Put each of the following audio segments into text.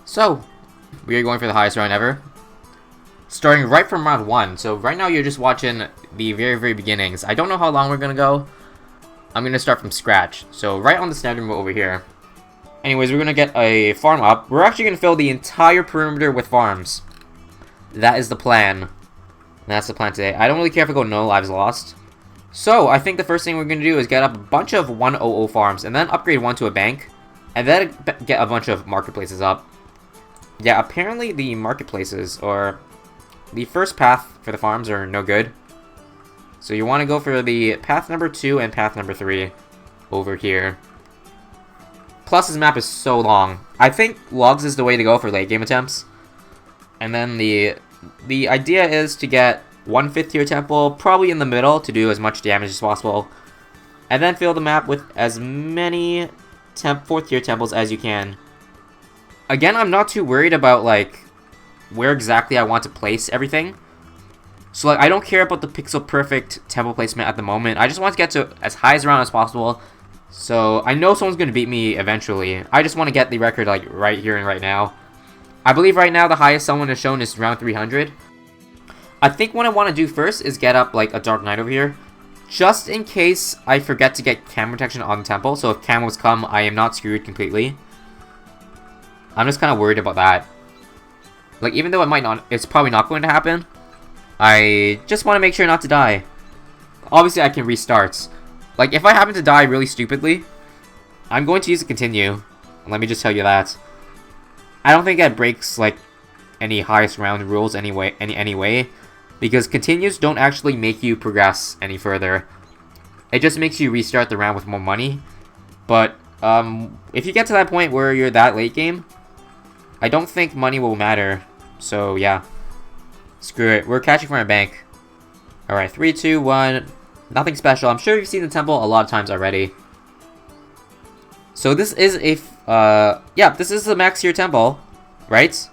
So, we are going for the highest round ever. Starting right from round 1. So right now you're just watching the very beginnings. I don't know how long we're gonna go. I'm gonna start from scratch. So right on the standard mode over here. Anyways, we're gonna get a farm up. We're actually gonna fill the entire perimeter with farms. That is the plan. That's the plan today. I don't really care if I go no lives lost. So, I think the first thing we're gonna do is get up a bunch of 100 farms, and then upgrade one to a bank, and then get a bunch of marketplaces up. Yeah, apparently the marketplaces, or the first path for the farms, are no good. So you want to go for the path number 2 and path number 3 over here. Plus, this map is so long. I think logs is the way to go for late game attempts. And then the idea is to get one 5th tier temple, probably in the middle, to do as much damage as possible. And then fill the map with as many 4th tier temples as you can. Again, I'm not too worried about, like, where exactly I want to place everything. So, like, I don't care about the pixel perfect temple placement at the moment. I just want to get to as high as round as possible. So, I know someone's going to beat me eventually. I just want to get the record, like, right here and right now. I believe right now the highest someone has shown is round 300. I think what I want to do first is get up, like, a Dark Knight over here. Just in case I forget to get cam protection on the temple. So, if camos come, I am not screwed completely. I'm just kind of worried about that. Like, even though it's probably not going to happen, I just want to make sure not to die. Obviously, I can restart. Like, if I happen to die really stupidly, I'm going to use a continue. Let me just tell you that. I don't think that breaks, like, any highest round rules anyway, because continues don't actually make you progress any further. It just makes you restart the round with more money. But, if you get to that point where you're that late game, I don't think money will matter. So, yeah. Screw it. We're catching from our bank. Alright, 3, 2, 1. Nothing special. I'm sure you've seen the temple a lot of times already. So this is a, yeah, this is the max tier temple, right?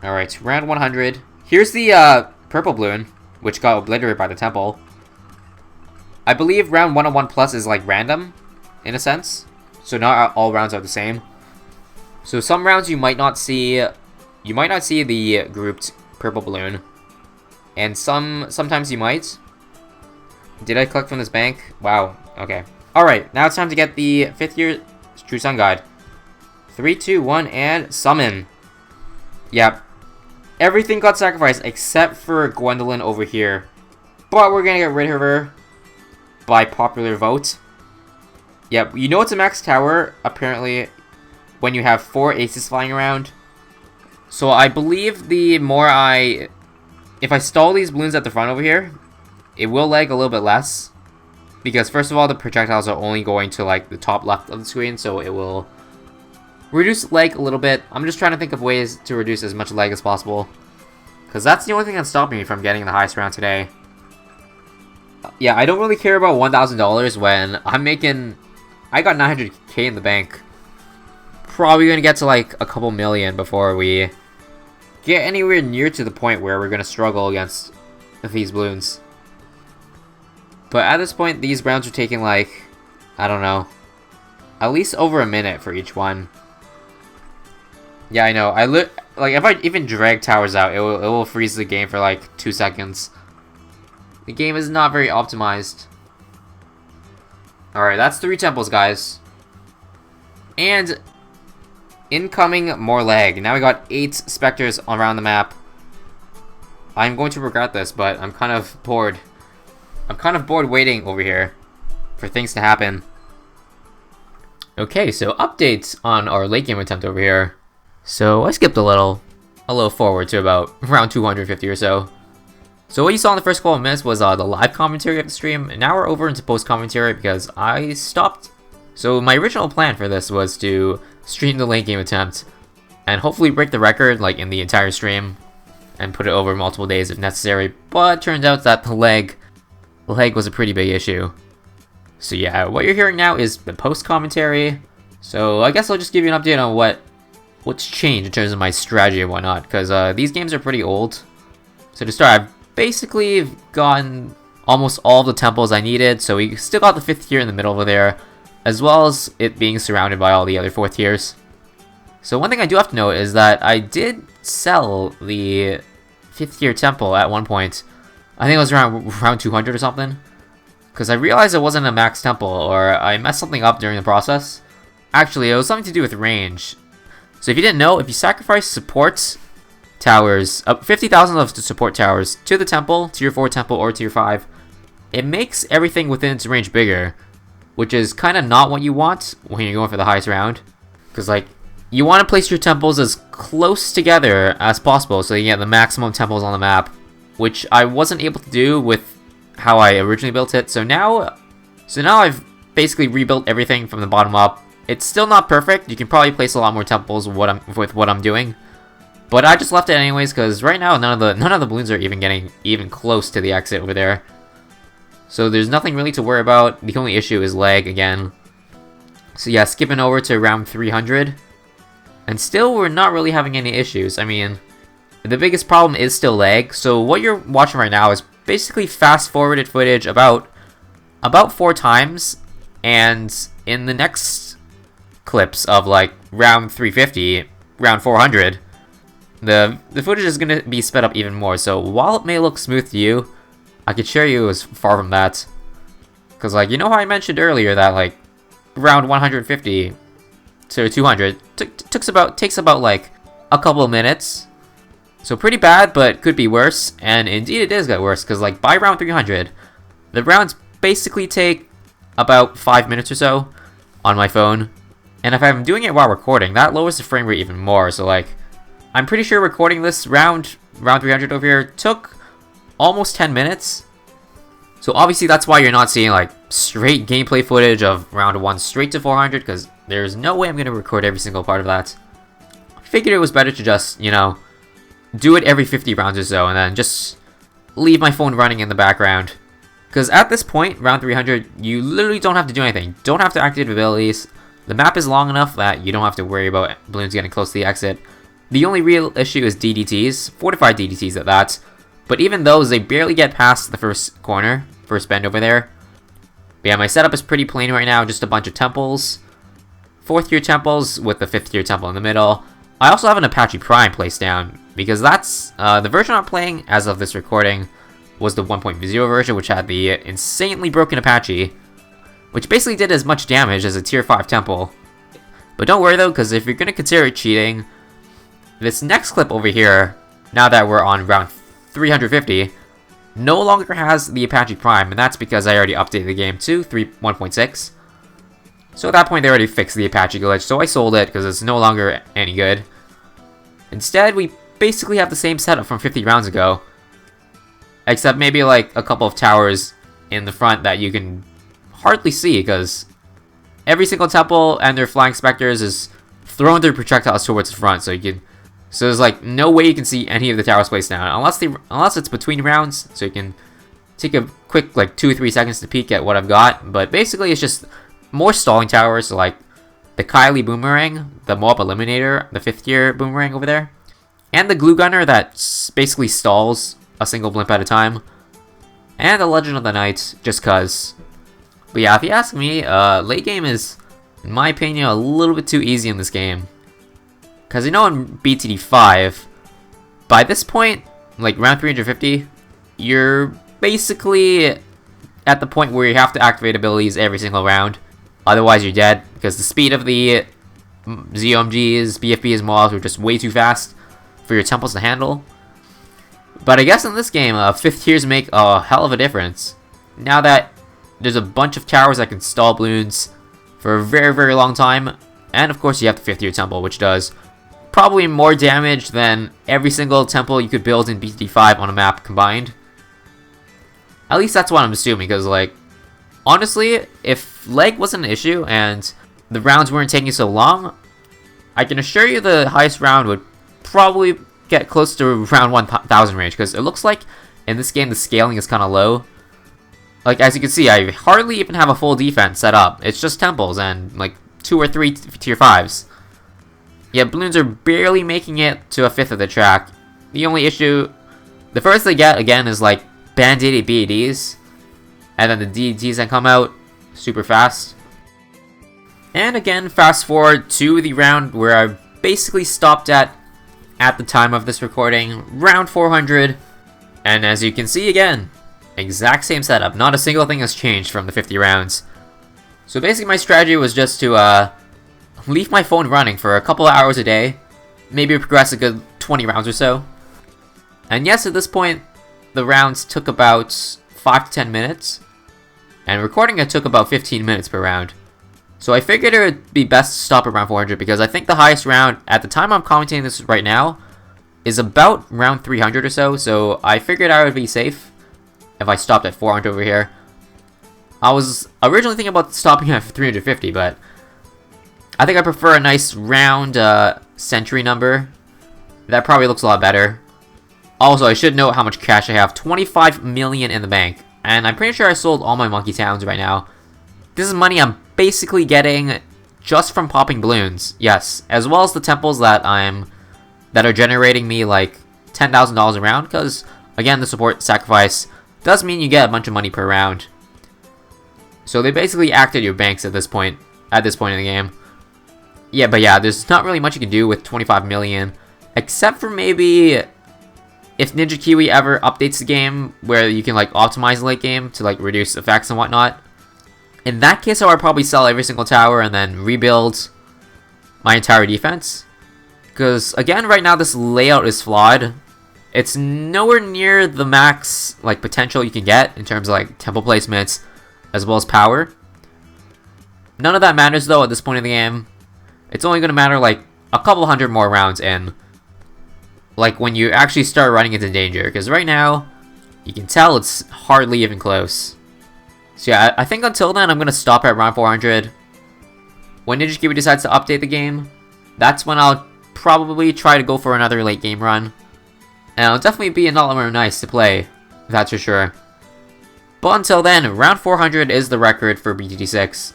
Alright, round 100. Here's the, purple balloon, which got obliterated by the temple. I believe round 101 plus is, like, random, in a sense. So not all rounds are the same. So some rounds you might not see the grouped purple balloon. And sometimes you might. Did I collect from this bank? Wow, okay. Alright, now it's time to get the 5th year True Sun God. 3, 2, 1, and summon. Yep. Everything got sacrificed except for Gwendolyn over here. But we're gonna get rid of her by popular vote. Yep, you know it's a max tower, apparently, when you have 4 aces flying around. So I believe the more if I stall these balloons at the front over here, it will lag a little bit less. Because first of all, the projectiles are only going to, like, the top left of the screen, so it will reduce lag a little bit. I'm just trying to think of ways to reduce as much lag as possible. Because that's the only thing that's stopping me from getting the highest round today. Yeah, I don't really care about $1,000 when I got 900k in the bank. Probably gonna get to, like, a couple million before we get anywhere near to the point where we're gonna struggle against these balloons. But at this point, these rounds are taking, like, I don't know, at least over a minute for each one. Yeah, I know. Like, if I even drag towers out, it will freeze the game for, like, 2 seconds. The game is not very optimized. Alright, that's 3 temples, guys. And incoming more lag. Now we got 8 specters around the map. I'm going to regret this, but I'm kind of bored. I'm kind of bored waiting over here for things to happen. Okay, so updates on our late game attempt over here. So I skipped a little forward to about round 250 or so. So what you saw in the first couple of minutes was the live commentary of the stream, and now we're over into post commentary because I stopped. So my original plan for this was to stream the late game attempt and hopefully break the record, like, in the entire stream and put it over multiple days if necessary, but it turns out that the lag was a pretty big issue. So yeah, what you're hearing now is the post commentary. So I guess I'll just give you an update on what's changed in terms of my strategy and whatnot, because these games are pretty old. So to start, I've basically gotten almost all the temples I needed, so we still got the 5th tier in the middle over there, as well as it being surrounded by all the other 4th tiers. So one thing I do have to note is that I did sell the 5th tier temple at one point. I think it was around 200 or something. Because I realized it wasn't a max temple, or I messed something up during the process. Actually, it was something to do with range. So if you didn't know, if you sacrifice support towers, 50,000 of the support towers to the temple, tier 4 temple or tier 5, it makes everything within its range bigger. Which is kind of not what you want when you're going for the highest round. Because like, you want to place your temples as close together as possible so you get the maximum temples on the map. Which I wasn't able to do with how I originally built it. So now I've basically rebuilt everything from the bottom up. It's still not perfect. You can probably place a lot more temples with what I'm doing. But I just left it anyways because right now none of the balloons are even getting even close to the exit over there. So there's nothing really to worry about. The only issue is lag again. So yeah, skipping over to round 300. And still we're not really having any issues. I mean, the biggest problem is still lag. So what you're watching right now is basically fast forwarded footage about 4 times. And in the next clips of like round 350, round 400, the footage is going to be sped up even more. So while it may look smooth to you, I could assure you it was far from that. Because like, you know how I mentioned earlier that like round 150 to 200 takes about like a couple of minutes. So pretty bad, but could be worse. And indeed it is get worse, because like by round 300, the rounds basically take about 5 minutes or so on my phone. And if I'm doing it while recording, that lowers the frame rate even more. So like, I'm pretty sure recording this round 300 over here took almost 10 minutes. So obviously that's why you're not seeing like straight gameplay footage of round 1 straight to 400, because there's no way I'm going to record every single part of that. I figured it was better to just, you know, do it every 50 rounds or so and then just leave my phone running in the background. Because at this point, round 300, you literally don't have to do anything. Don't have to activate abilities. The map is long enough that you don't have to worry about balloons getting close to the exit. The only real issue is DDTs, fortified DDTs at that. But even those, they barely get past the first corner, first bend over there. But yeah, my setup is pretty plain right now, just a bunch of temples. 4th tier temples with the 5th tier temple in the middle. I also have an Apache Prime placed down, because that's, the version I'm playing as of this recording was the 1.0 version, which had the insanely broken Apache, which basically did as much damage as a tier 5 temple. But don't worry though, because if you're going to consider it cheating, this next clip over here, now that we're on round 350, no longer has the Apache Prime, and that's because I already updated the game to 1.6. So at that point they already fixed the Apache glitch, so I sold it because it's no longer any good. Instead, we basically have the same setup from 50 rounds ago, except maybe like a couple of towers in the front that you can hardly see, because every single temple and their flying specters is throwing their projectiles towards the front, so there's like no way you can see any of the towers placed down, unless it's between rounds, so you can take a quick like 2 or 3 seconds to peek at what I've got. But basically it's just more stalling towers, so like the Kylie Boomerang, the Mob Eliminator, the 5th tier Boomerang over there, and the Glue Gunner that basically stalls a single blimp at a time, and the Legend of the Night, just cuz. But yeah, if you ask me, late game is, in my opinion, a little bit too easy in this game. Because you know in BTD5, by this point, like round 350, you're basically at the point where you have to activate abilities every single round. Otherwise you're dead, because the speed of the ZOMGs, BFBs, mobs are just way too fast for your temples to handle. But I guess in this game, 5th tiers make a hell of a difference. Now that there's a bunch of towers that can stall balloons for a very, very long time. And of course you have the 5th tier temple, which does probably more damage than every single temple you could build in BTD5 on a map combined. At least that's what I'm assuming, because like, honestly, if lag wasn't an issue and the rounds weren't taking so long, I can assure you the highest round would probably get close to round 1000 range, because it looks like in this game the scaling is kind of low. Like, as you can see, I hardly even have a full defense set up. It's just temples and like 2 or 3 tier 5s. Yeah, balloons are barely making it to a 5th of the track. The only issue, the first they get again is like band-aided BADs, and then the DDTs that come out super fast. And again, fast forward to the round where I basically stopped at the time of this recording, round 400. And as you can see again, exact same setup. Not a single thing has changed from the 50 rounds. So basically my strategy was just to leave my phone running for a couple of hours a day. Maybe progress a good 20 rounds or so. And yes, at this point, the rounds took about 5 to 10 minutes. And recording it took about 15 minutes per round. So I figured it would be best to stop around 400 because I think the highest round, at the time I'm commentating this right now, is about round 300 or so. So I figured I would be safe if I stopped at 400 over here. I was originally thinking about stopping at 350, but I think I prefer a nice round century number. That probably looks a lot better. Also, I should note how much cash I have. 25 million in the bank. And I'm pretty sure I sold all my monkey towns right now. This is money I'm basically getting just from popping balloons. Yes, as well as the temples that are generating me like $10,000 a round. Because again, the support sacrifice does mean you get a bunch of money per round. So they basically acted your banks at this point in the game. Yeah, but yeah, there's not really much you can do with 25 million, except for maybe if Ninja Kiwi ever updates the game where you can like optimize the late game to like reduce effects and whatnot. In that case, I would probably sell every single tower and then rebuild my entire defense. Because again, right now this layout is flawed. It's nowhere near the max like potential you can get in terms of like temple placements as well as power. None of that matters though at this point in the game. It's only going to matter like a couple hundred more rounds in. Like when you actually start running into danger. Because right now, you can tell it's hardly even close. So yeah, I think until then I'm going to stop at round 400. When Ninja Kiwi decides to update the game, that's when I'll probably try to go for another late game run. And it'll definitely be a lot more nice to play, that's for sure. But until then, round 400 is the record for BTD6.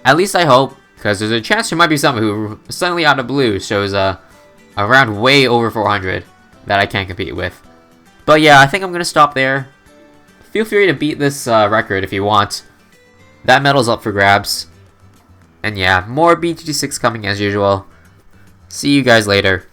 At least I hope, because there's a chance there might be someone who suddenly out of blue shows a round way over 400 that I can't compete with. But yeah, I think I'm going to stop there. Feel free to beat this record if you want. That medal's up for grabs. And yeah, more BTD6 coming as usual. See you guys later.